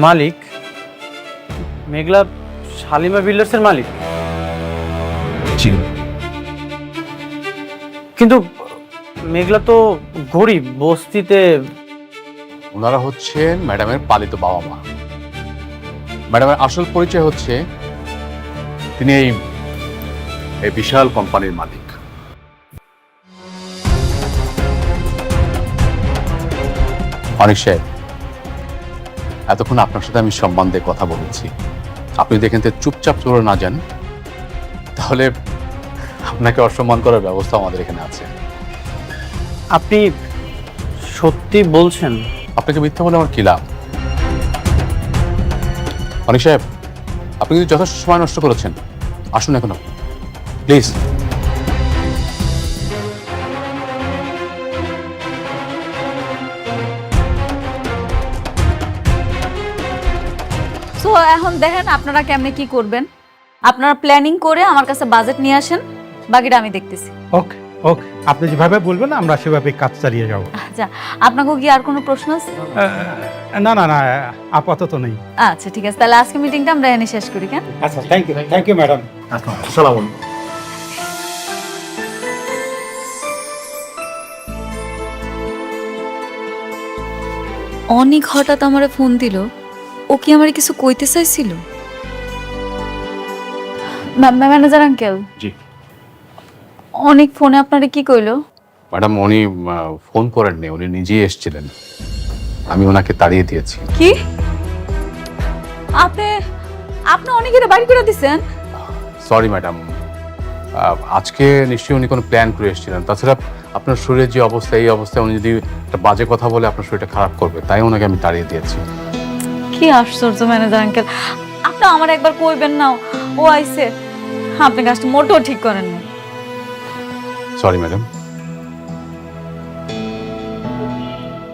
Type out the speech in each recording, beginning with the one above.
মালিক? মেঘলা শালিমা বিল্ডার্সের মালিক? জি। কিন্তু মেঘলা তো গরিব, বস্তিতে। ওনারা হচ্ছেন ম্যাডামের পালিত বাবা মা। ম্যাডামের আসল পরিচয় হচ্ছে তিনি এই বিশাল কোম্পানির মালিক। অনেক সাহেব, এতক্ষণ আপনার সাথে আমি সম্মান দিয়ে কথা বলেছি, আপনি যদি এখান থেকে চুপচাপ চলে না যান তাহলে আপনাকে অসম্মান করার ব্যবস্থা আমাদের এখানে আছে। আপনি সত্যি বলছেন? আপনাকে মিথ্যা বলে আমার কি লাভ? অনিক সাহেব, আপনি কিন্তু যথেষ্ট সময় নষ্ট করেছেন, আসুন এখন প্লিজ। সো এখন দেখেন আপনারা কেমনে কি করবেন। আপনারা প্ল্যানিং করে আমার কাছে বাজেট নিয়ে আসেন, বাকিটা আমি দেখতেছি। ওকে ওকে, আপনি যেভাবে বলবেন আমরা সেভাবে কাজ চালিয়ে যাব। আচ্ছা, আপনাকে কি আর কোনো প্রশ্ন আছে? না না না, আপাতত নেই। আচ্ছা ঠিক আছে, তাহলে আজকে মিটিংটা আমরা এনে শেষ করি। কেন? আচ্ছা, থ্যাংক ইউ ম্যাডাম। আসসালামু আলাইকুম। অনেক হঠাৎ আমারে ফোন দিল, ও কি আমারে কিছু কইতে চাইছিল? Manager uncle. জি অনেক ফোনে আপনারে কি কইলো? ম্যাডাম, উনি ফোন করেননি, উনি নিজেই এসেছিলেন, আমি ওনাকে তাড়িয়ে দিয়েছি। কি আপনি আপনি অনেকের বাড়ি করে দিছেন? সরি ম্যাডাম, আজকে নিশ্চয়ই উনি কোনো প্ল্যান করে এসেছিলেন। তাছাড়া আপনার শরীরের যে অবস্থা, এই অবস্থায় উনি যদি একটা বাজে কথা বলে আপনার শরীরটা খারাপ করবে, তাই ওনাকে আমি তাড়িয়ে দিয়েছি। কি আশ্চর্য ম্যানেজার আঙ্কেল, আপনি আমার একবার কইবেন না ও আইছে? আপনি কাজটা মোটেও ঠিক করেন না। Sorry madam.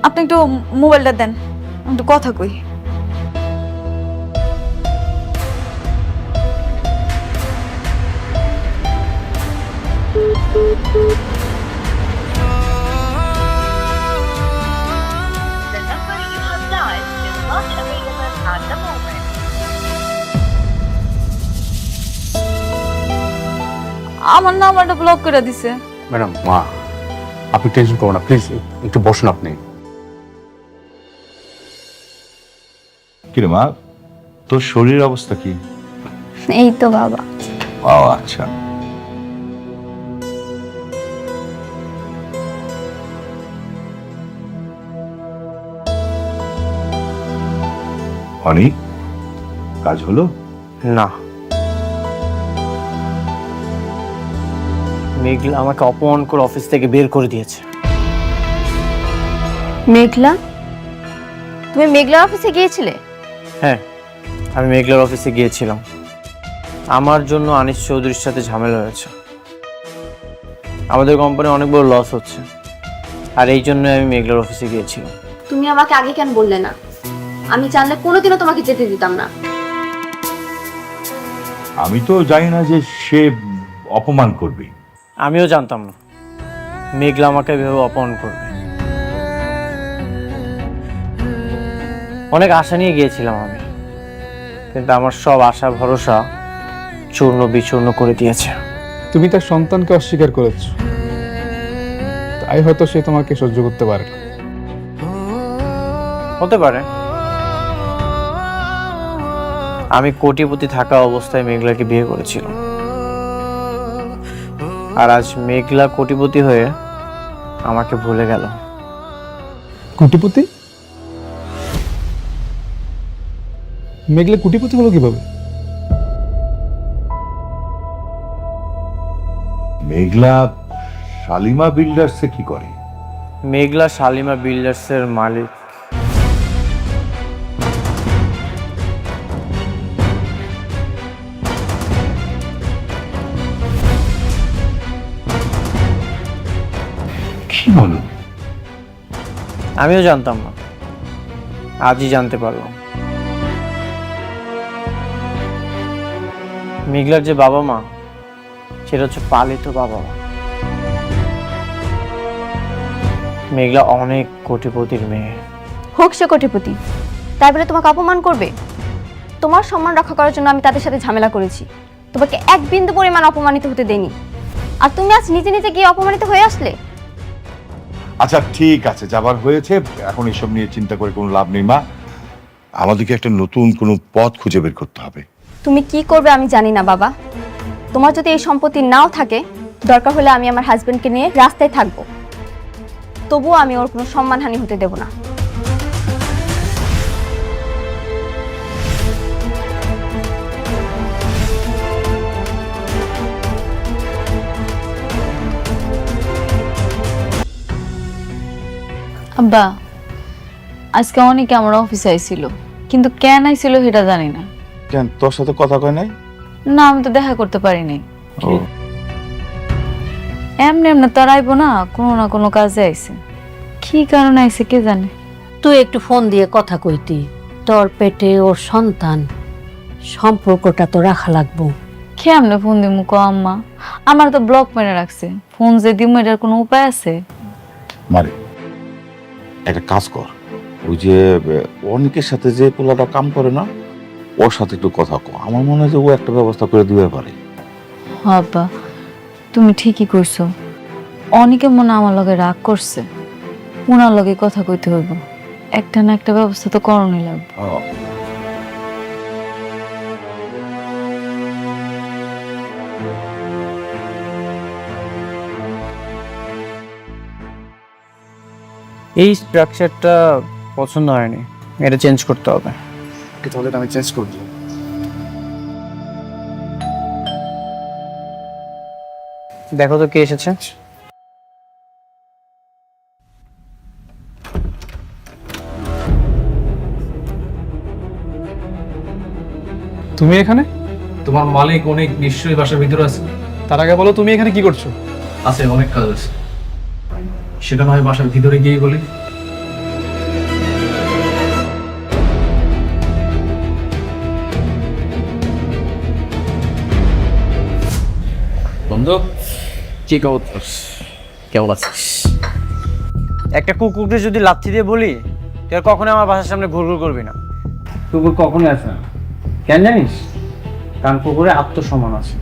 আপনি একটু মোবাইলটা দেন, একটু কথা কই। The number you have dialed is not available at the moment. আমার নাম্বারটা ব্লক করে দিছে। ম্যাডাম, মা আপনি টেনশন করবেন না, প্লিজ একটু বসুন আপনি। কিরে মা, তোর শরীরের অবস্থা কি? এই তো বাবা। ও আচ্ছা। অনেক কাজ হলো? না, মেঘলা আমাকে অপমান করে অফিস থেকে বের করে দিয়েছে। মেঘলা? তুমি মেঘলার অফিসে গিয়েছিলে? হ্যাঁ, আমি মেঘলার অফিসে গিয়েছিলাম। আমার জন্য আনিস চৌধুরীর সাথে ঝামেলা হয়েছে। আমাদের কোম্পানি অনেক বড় লস হচ্ছে, আর এই জন্য আমি মেঘলার অফিসে গিয়েছিলাম। তুমি আমাকে আগে কেন বললে না? আমি জানলে কোনোদিনও তোমাকে যেতে দিতাম না। আমি তো জানি না যে সে অপমান করবে। আমিও জানতাম না মেঘলা আমাকে ভেবে অপমান করবে। অনেক আশা নিয়ে গিয়েছিলাম আমি, কিন্তু আমার সব আশা ভরসা চূর্ণ বিচূর্ণ করে দিয়েছে। তুমি তার সন্তানকে অস্বীকার করেছ, তাই হয়তো সে তোমাকে সহ্য করতে পারে না। হতে পারে। আমি কোটিপতি থাকা অবস্থায় মেঘলাকে বিয়ে করেছিলাম, আর আজ মেঘলা কোটিপতি হয়ে আমাকে ভুলে গেল। কোটিপতি? মেঘলা কোটিপতি হলো কিভাবে? মেঘলা শালিমা বিল্ডার্সে কি করে? মেঘলা শালিমা বিল্ডার্সের মালিক। কি বলো? আমিও জানতাম না, আজই জানতে পারলাম। মেঘলার যে বাবা মা, সেটা হচ্ছে পালিত বাবা মা। মেঘলা অনেক কোটিপতির মেয়ে। হোক সে কোটিপতি, তাই বলে তোমাকে অপমান করবে? তোমার সম্মান রক্ষা করার জন্য আমি তাদের সাথে ঝামেলা করেছি, তোমাকে এক বিন্দু পরিমাণ অপমানিত হতে দেইনি। আর তুমি আজ নিজে নিজে গিয়ে অপমানিত হয়ে আসলে। আচ্ছা ঠিক আছে, যাবার হয়েছে, এখন এসব নিয়ে চিন্তা করে কোনো লাভ নেই মা। আমাদেরকে একটা নতুন কোনো পথ খুঁজে বের করতে হবে। তুমি কি করবে আমি জানি না বাবা। তোমার যদি এই সম্পত্তি নাও থাকে, দরকার হলে আমি আমার হাজবেন্ডকে নিয়ে রাস্তায় থাকবো, তবুও আমি ওর কোনো সম্মানহানি হতে দেব না। আব্বা, আজকে অনেকে আমার অফিসে আইছিল, কিন্তু কেন আইছিল সেটা জানি না। কেন, তোর সাথে কথা কয় নাই? না, আমি তো দেখা করতে পারিনি। এমনি এমনি তো আর আইবো না, কোনো না কোনো কাজে আইছে। কি কারণে আইছে কে জানে। তুই একটু ফোন দিয়ে কথা কইতি, তোর পেটে ওর সন্তান, সম্পর্কটা তো রাখা লাগবো। কেমনে ফোন দিমু কো আম্মা? আমার তো ব্লক মেরে রাখছে, ফোন যে দিমু এটার কোনো উপায় আছে? মারে একটা কাজ কর, ওই যে অনেকের সাথে যে পোলাটা কাম করে না, ওর সাথে একটু কথা কো। আমার মনে হয় যে ও একটা ব্যবস্থা করে দিতে পারে। আব্বা, তুমি ঠিকই কইছো। অনেকে মনে আমার লগে রাগ করছে, ওনার লগে কথা কইতে হইব। একটা না একটা ব্যবস্থা তো করণই লাগবে। এই স্ট্রাকচারটা পছন্দ হয়নি, এটা চেঞ্জ করতে হবে। তাহলে আমি চেঞ্জ করব। দেখো তো কে এসেছে। তুমি এখানে? তোমার মালিক অনেক নিশ্চয়ই বাসার ভিতরে আছে। তার আগে বলো তুমি এখানে কি করছো? আছে, অনেক কাজ আছে, সেটা নয় বাসার ভিতরে গিয়ে বলি। বন্ধু, কি খবর? কেমন আছিস? একটা কুকুরকে যদি লাথি দিয়ে বলি তুই আর কখনো আমার বাসার সামনে ঘুরঘুর করবি না। কুকুর কখনোই আসে না, কেন জানিস? কারণ কুকুরে আত্মসম্মান আছে।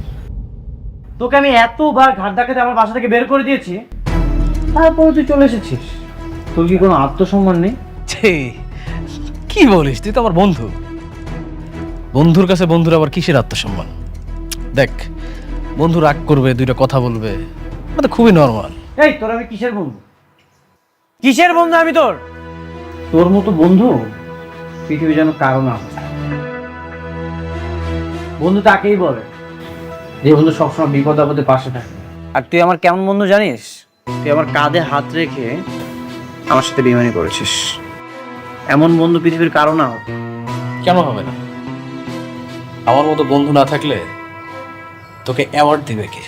তোকে আমি এতবার ঘাট ধাক্কাতে আমার বাসা থেকে বের করে দিয়েছি, তারপরে তুই চলে এসেছিস। তোর কি কোনো আত্মসম্মান নেই? কি বলিস? তুই তো আমার বন্ধু, বন্ধুর কাছে বন্ধুর আবার কিসের আত্মসম্মান? দেখ, বন্ধু রাগ করবে, দুইটা কথা বলবে, এটা খুবই নর্মাল। এই তোর আমি কিসের বন্ধু? কিসের বন্ধু আমি তোর? তোর মতো বন্ধু পৃথিবী যেন কারো না হয়। বন্ধু তাকেই বলে যে বন্ধু সবসময় বিপদ আপদে পাশে থাকে। আর তুই আমার কেমন বন্ধু জানিস? তুই আমার কাঁধে হাত রেখে আমার সাথে বেইমানি করেছিস। এমন বন্ধু পৃথিবীর কারো না হবে। কেন হবে না? আমার মতো বন্ধু না থাকলে তোকে অ্যাওয়ার্ড দিবে কে?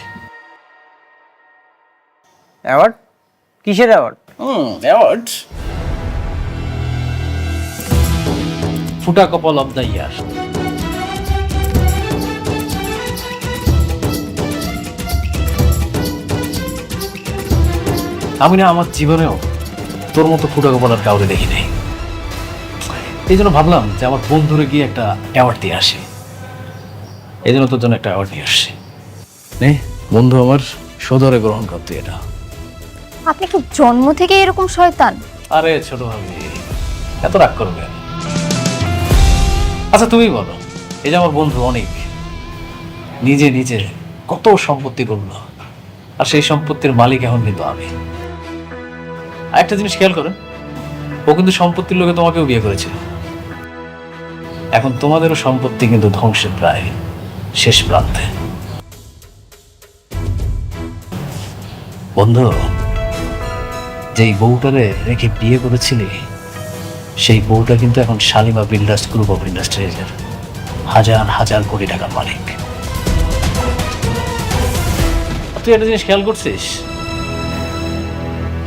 অ্যাওয়ার্ড? কিসের অ্যাওয়ার্ড? অ্যাওয়ার্ড ফুটা কপাল অব দ্য ইয়ার। আমি না আমার জীবনেও তোর মতো ফুটা কপাল আর কাউকে দেখি নাই। এই জন্য ভাবলাম যে আমার বন্ধুরে গিয়ে একটা অ্যাওয়ার্ড দিয়ে আসি। এই জন্য তোর জন্য একটা অ্যাওয়ার্ড নিয়ে আসছি। নে বন্ধু আমার, সদরে গ্রহণ কর তুই এটা। আপনি খুব জন্ম থেকে এরকম শয়তান? আরে ছোট ভাবি, এত রাগ করবে? আচ্ছা তুমি বলো, এই যে আমার বন্ধু অনেক নিজে নিজে কত সম্পত্তি করলো, আর সেই সম্পত্তির মালিক এখন কিন্তু আমি। আর একটা জিনিস খেয়াল করেন, ও কিন্তু সম্পত্তির লোকে তোমাকেও বিয়ে করেছিল। এখন তোমাদেরও সম্পত্তি কিন্তু ধ্বংসের প্রায় শেষ প্রান্তে। বন্ধু, যেই বউটারে রেখে বিয়ে করেছিলি, সেই বউটা কিন্তু এখন শালিমা বিল্ডার্স গ্রুপ অফ ইন্ডাস্ট্রিজের হাজার হাজার কোটি টাকার মালিক। তুই একটা জিনিস খেয়াল করছিস,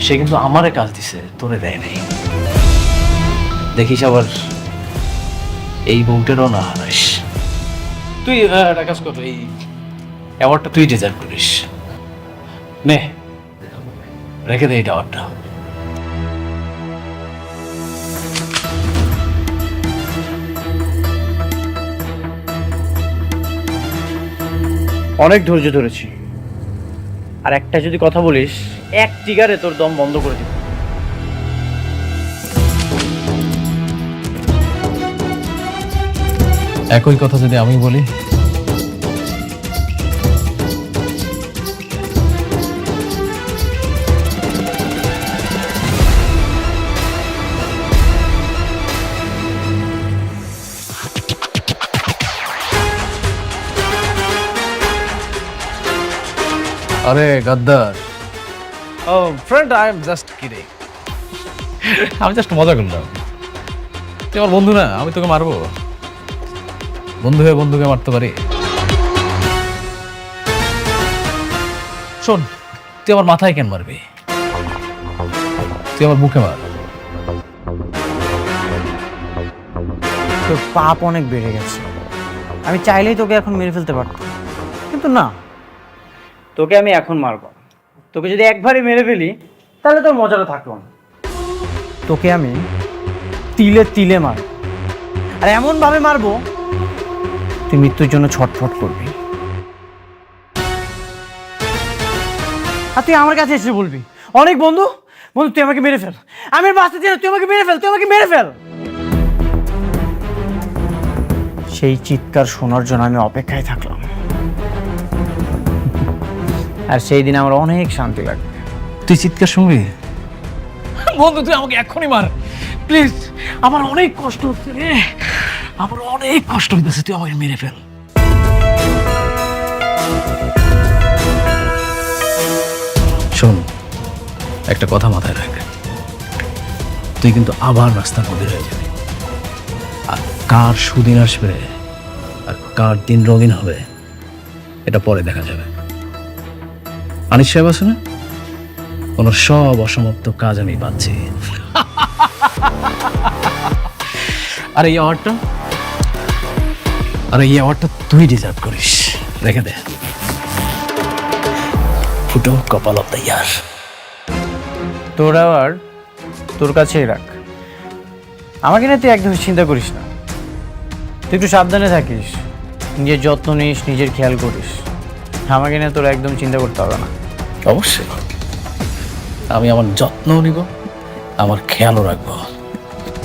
সে কিন্তু আমারে কাজ দিছে, তোরে দেয় নাই। দেখিস আবার এই বউটারও না হারাইস। তুই একটা কাজ কর, এই অ্যাওয়ার্ডটা তুই ডিজার্ভ করিস। নে, রেখে দে এই অ্যাওয়ার্ডটা। অনেক ধৈর্য ধরেছি, আর একটা যদি কথা বলিস এক টিগারে তোর দম বন্ধ করে দিব। একই কথা যদি আমি বলি, আরে গদ্দার, ও friend, I am just kidding. আমি জাস্ট মজা করলাম। তুই আমার বন্ধু না, আমি তোকে মারবো? বন্ধু হয়ে বন্ধুকে মারতে পারি? শোন, তুই আমার মাথায় কেন মারবি? তুই আমার বুকে মার। তোর পাপ অনেক বেড়ে গেছে। আমি চাইলেই তোকে এখন মেরে ফেলতে পারতাম, কিন্তু না, তোকে আমি এখন মারবো। তোকে যদি একবারই মেরে ফেলি তাহলে তোর মজাটা থাকলো না। তোকে আমি তিলে তিলে মারব, আর এমন ভাবে মারবো তুই মৃত্যুর জন্য ছটফট করবি। আর তুই আমার কাছে এসে বলবি, অনেক বন্ধু বন্ধু তুই আমাকে মেরে ফেল, আমি বাঁচতে চাই না, তুই আমাকে মেরে ফেল, তুই আমাকে মেরে ফেল। সেই চিৎকার শোনার জন্য আমি অপেক্ষায় থাকলাম, আর সেই দিন আমার অনেক শান্তি লাগবে। তুই চিৎকার শুনবি? বন্ধু তুই আমাকে এখনই মার প্লিজ, আমার অনেক কষ্ট হচ্ছে রে, আমার অনেক কষ্ট হইতেছে, তুই আমাকে মেরে ফেল। শোন, একটা কথা মাথায় রাখ, তুই কিন্তু আবার রাস্তার মধ্যে হয়ে যাবি। আর কার সুদিন আসবে আর কার দিন রঙিন হবে এটা পরে দেখা যাবে। আনিস সাহেব আছে না, ওনার সব অসমাপ্ত কাজ আমি পাচ্ছি। আর এই অ্যাওয়ার্ডটা তুই ডিজার্ভ করিস, রেখে দে। ফুটো কপাল অফ দ্য ইয়ার। তোর আবার তোর কাছেই রাখ, আমাকে না তুই একদম চিন্তা করিস না। তুই একটু সাবধানে থাকিস, নিজের যত্ন নিস, নিজের খেয়াল করিস। আমাকে না তোর একদম চিন্তা করতে হবে না। অবশ্যই আমি আমার যত্নও নিব, আমার খেয়ালও রাখবো।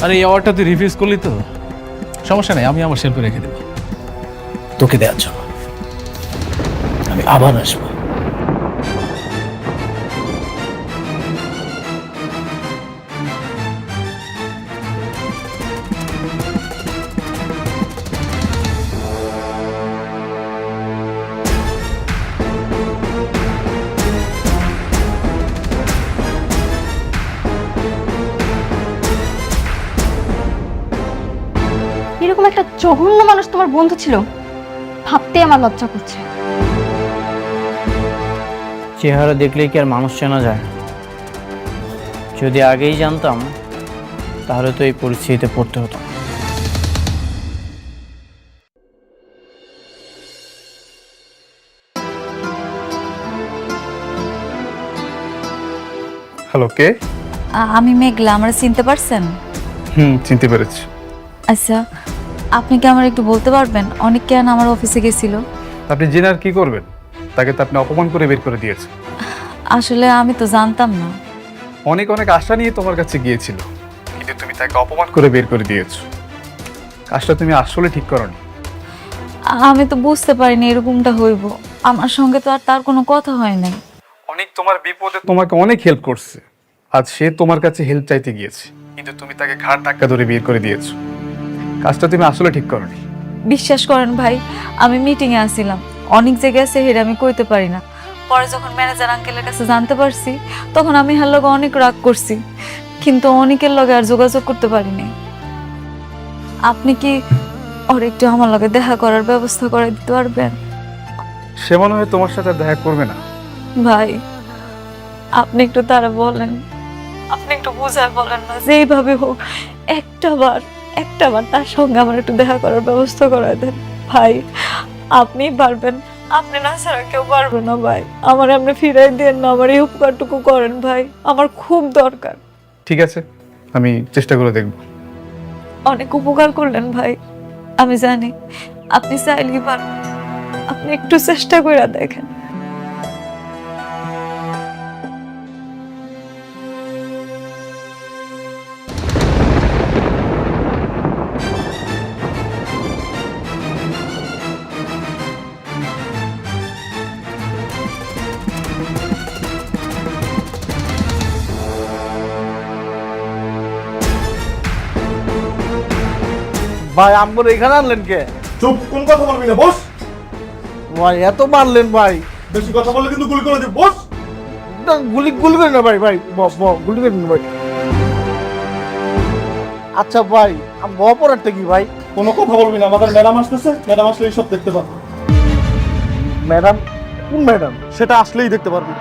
আর এই অ্যাওয়ার্ডটা তুই রিফিউজ করলি তো সমস্যা নেই, আমি আমার শেলফে রেখে দেবো তোকে দেওয়ার জন্য। আমি আবার আসবো। এরকম একটা জঘন্য মানুষ তোমার বন্ধু ছিল, ভাবতে আমার লজ্জা করছে। চেহারা দেখলেই কি আর মানুষ চেনা যায়? যদি আগেই জানতাম তাহলে তো এই পরিস্থিতিতে পড়তে হতো না। হ্যালো, কে? আমি মেঘলা, আমার চিনতে পারছেন? চিনতে পেরেছি। আচ্ছা, আপনি কি আমার একটু বলতে পারবেন অনেক কেন আমার অফিসে গেছিল? আপনি জেনে আর কি করবেন? তাকে তো আপনি অপমান করে বের করে দিয়েছেন। আসলে আমি তো জানতাম না। অনেক অনেক আশা নিয়ে তোমার কাছে গিয়েছিল, কিন্তু তুমি তাকে অপমান করে বের করে দিয়েছো। কাজটা তুমি আসলে ঠিক করনি। আমি তো বুঝতে পারিনি এরকমটা হইব। আমার সঙ্গে তো আর তার কোনো কথা হয় নাই। অনেক তোমার বিপদে তোমাকে অনেক হেল্প করছে, আজ সে তোমার কাছে হেল্প চাইতে গিয়েছে, কিন্তু তুমি তাকে ঘাড় ধাক্কা ধরে বের করে দিয়েছো। কাজটা তুমি আসলে ঠিক করনি। বিশ্বাস করেন ভাই, আমি মিটিংয়ে আসছিলাম, অনেক জায়গায় আছে হেরে আমি কইতে পারি না। পরে যখন ম্যানেজার আঙ্কেলের কাছে জানতে পারছি তখন আমি হার লগে অনেক রাগ করছি, কিন্তু অনেকের লগে আর যোগাযোগ করতে পারিনি। আপনি কি ওর একটু আমার লগে দেখা করার ব্যবস্থা করে দিতে পারবেন? সে মনে হয় তোমার সাথে দেখা করবে না। ভাই আপনি একটু তারা বলেন, আপনি একটু বুঝায় বলেন না, যেইভাবে হোক একটা বার তার সঙ্গে আমার একটু দেখা করার ব্যবস্থা করে দেন ভাই। আপনি পারবেন, আপনি না ছাড়া কেউ পারবে না ভাই। আমার আপনি ফিরাই দেন না, আমার এই উপকারটুকু করেন ভাই, আমার খুব দরকার। ঠিক আছে, আমি চেষ্টা করে দেখব। অনেক উপকার করলেন ভাই, আমি জানি আপনি চাইলেই পারবেন, আপনি একটু চেষ্টা করে দেখেন। ভাই আম্বর এখানে আনলেন কে? চুপ, কোন কথা বলবি না, বস। ভাই এত মারলেন ভাই। বেশি কথা বললে কিন্তু গুলি করে দেব, বস। গুলি গুলি করেন না ভাই, ভাই গুলি করেন না ভাই। আচ্ছা ভাই, অপরাধটা কি ভাই? কোনো কথা বলবি না, আমাদের ম্যাডাম আসতেছে, ম্যাডাম আসলে এইসব দেখতে পারবে। ম্যাডাম? কোন ম্যাডাম? সেটা আসলেই দেখতে পারবি।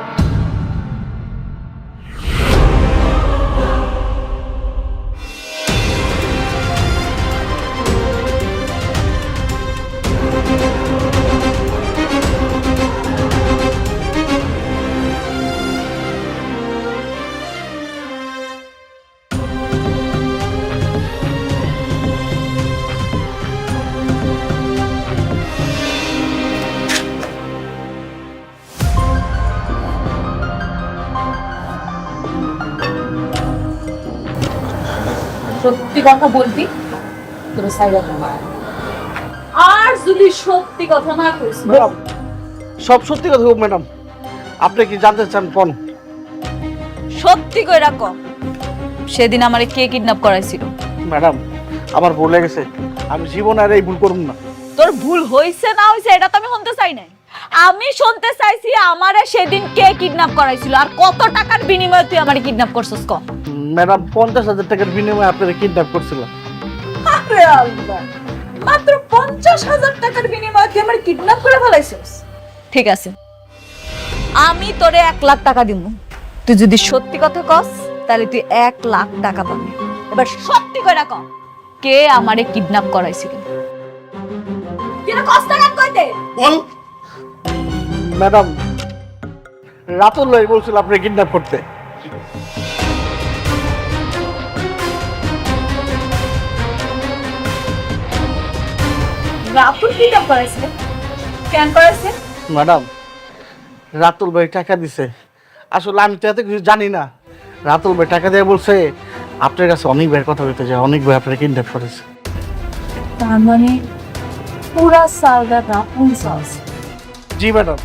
সত্যি কথা বলবি তোর সাইডা, আর যদি সত্যি কথা না করিস ম্যাডাম, সব সত্যি কথা হোক ম্যাডাম। আপনি কি জানতে চান কোন? সত্যি কইরা ক, সেদিন আমারে কে কিডন্যাপ করাইছিল? ম্যাডাম, আমার ভুল হয়ে গেছে, আমি জীবন আর এই ভুল করব না। তোর ভুল হইছে না হইছে এটা তো আমি শুনতে চাই নাই। আমি শুনতে চাইছি আমারে সেদিন কে কিডন্যাপ করাইছিল আর কত টাকার বিনিময়ে তুই আমারে কিডন্যাপ করছস ক। ম্যাডাম, 50,000 টাকার বিনিময়ে আপনারা কিডন্যাপ করছিল। আরে আল্লাহ, মাত্র 50,000 টাকার বিনিময়ে তুই আমারে কিডন্যাপ করে ফেলাইছস? ঠিক আছে, আমি তোরে 1 লাখ টাকা দিব। তুই যদি সত্যি কথা কস তাহলে তুই 1 লাখ টাকা পাবি। এবার সত্যি কইরা ক, কে আমারে কিডন্যাপ করাইছিল? তুই না কষ্ট টাকা কইতে বল। ম্যাডাম, রাতুল ভাই বলছিল আপনি কিডন্যাপ করতে। রাতুল কিডন্যাপ করাইছিল? কেন করাইছে? ম্যাডাম, রাতুল ভাই টাকা দিছে। আসলে আমি তো এত কিছু জানি না। রাতুল ভাই টাকা দিয়ে বলছে আপনার কাছে অনেক ভাইয়ের কথা বলতে যায়, অনেক ভাই আপনার কিডন্যাপ করেছে। তার মানে পুরা সালটা রাতুল সালস। জি ম্যাডাম।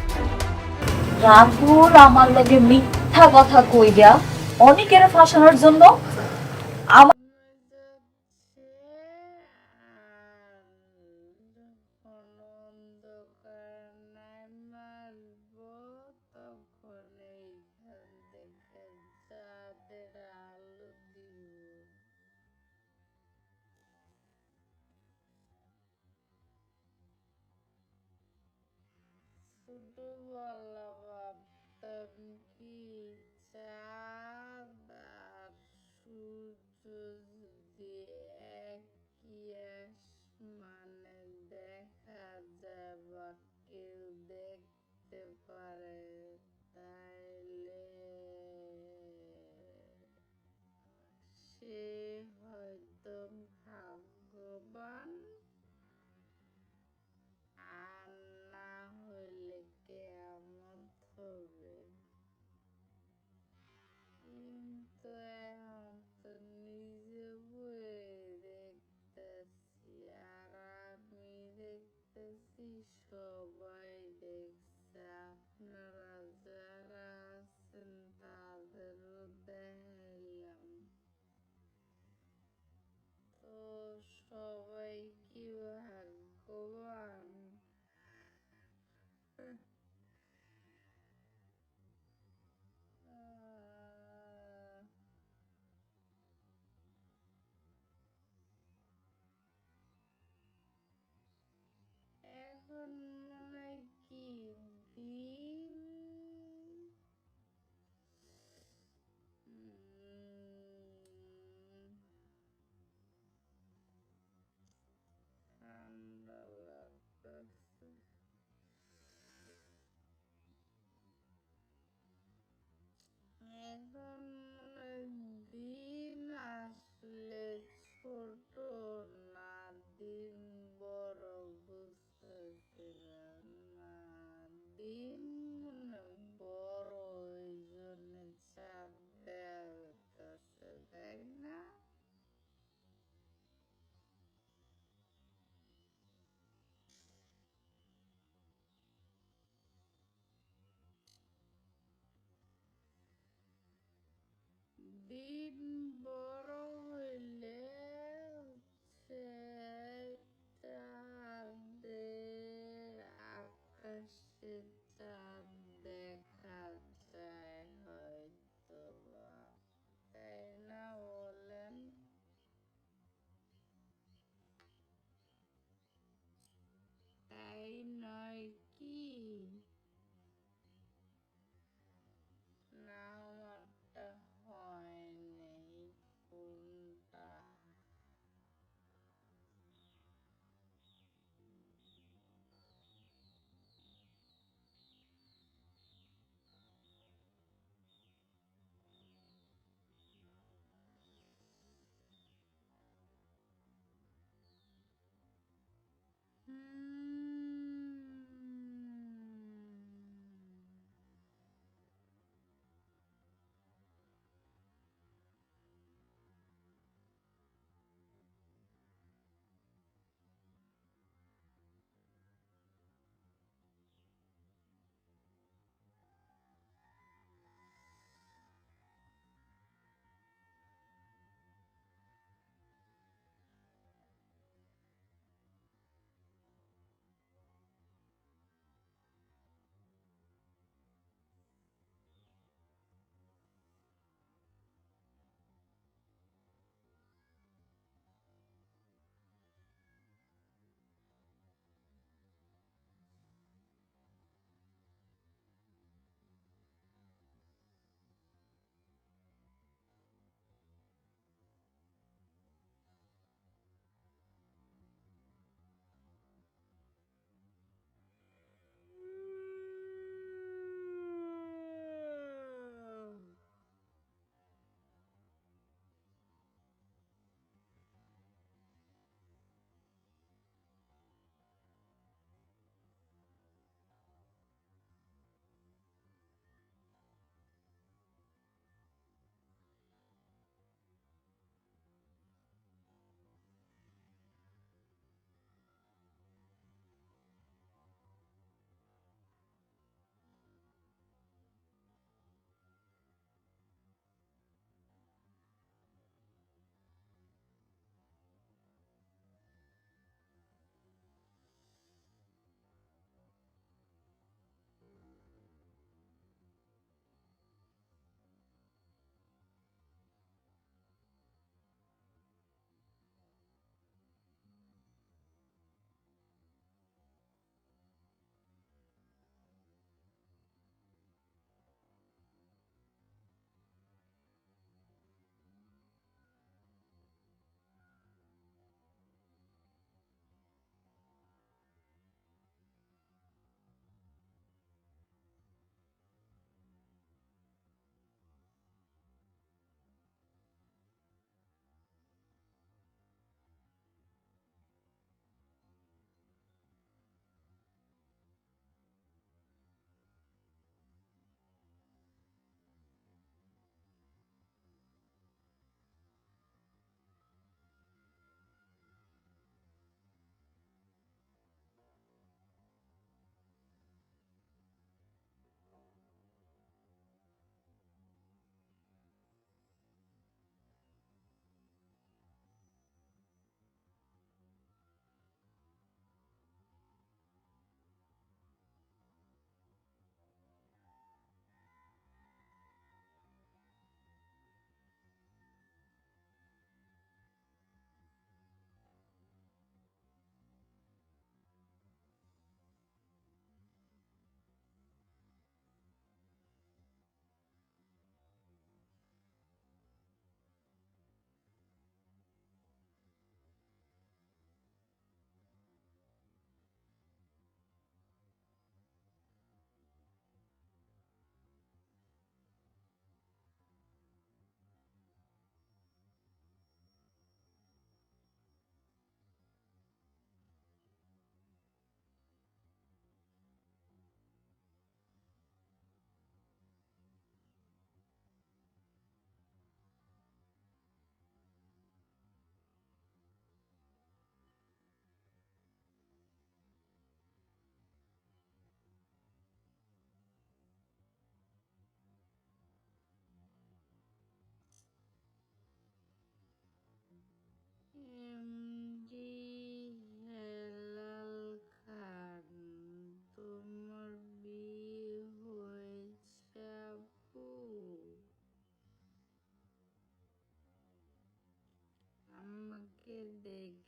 রাতুল আমার লগে মিথ্যা কথা কইরা অনেকের ফাঁসানোর জন্য আমার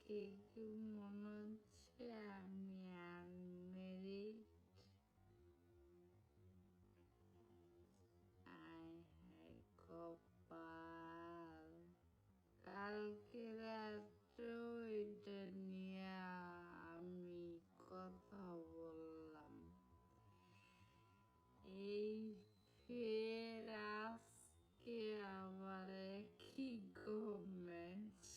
দেখে কি মনে হচ্ছে আমি আনমেরিড? আয় হায় কপাল, কালকে রাত্রে ওইটা নিয়ে আমি কথা বললাম। এই ফের আজকে আবার কি কমেন্টস,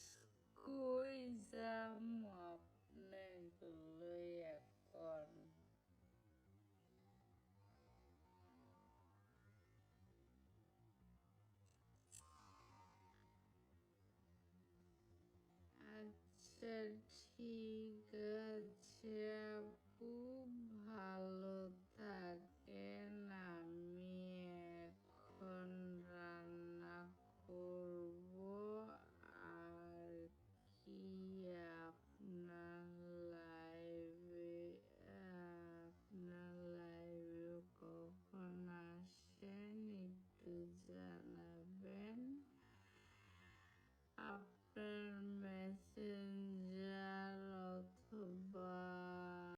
কই যাম আপনাকে লইয়া কর। আচ্ছা ঠিক আছে আপু, ভালো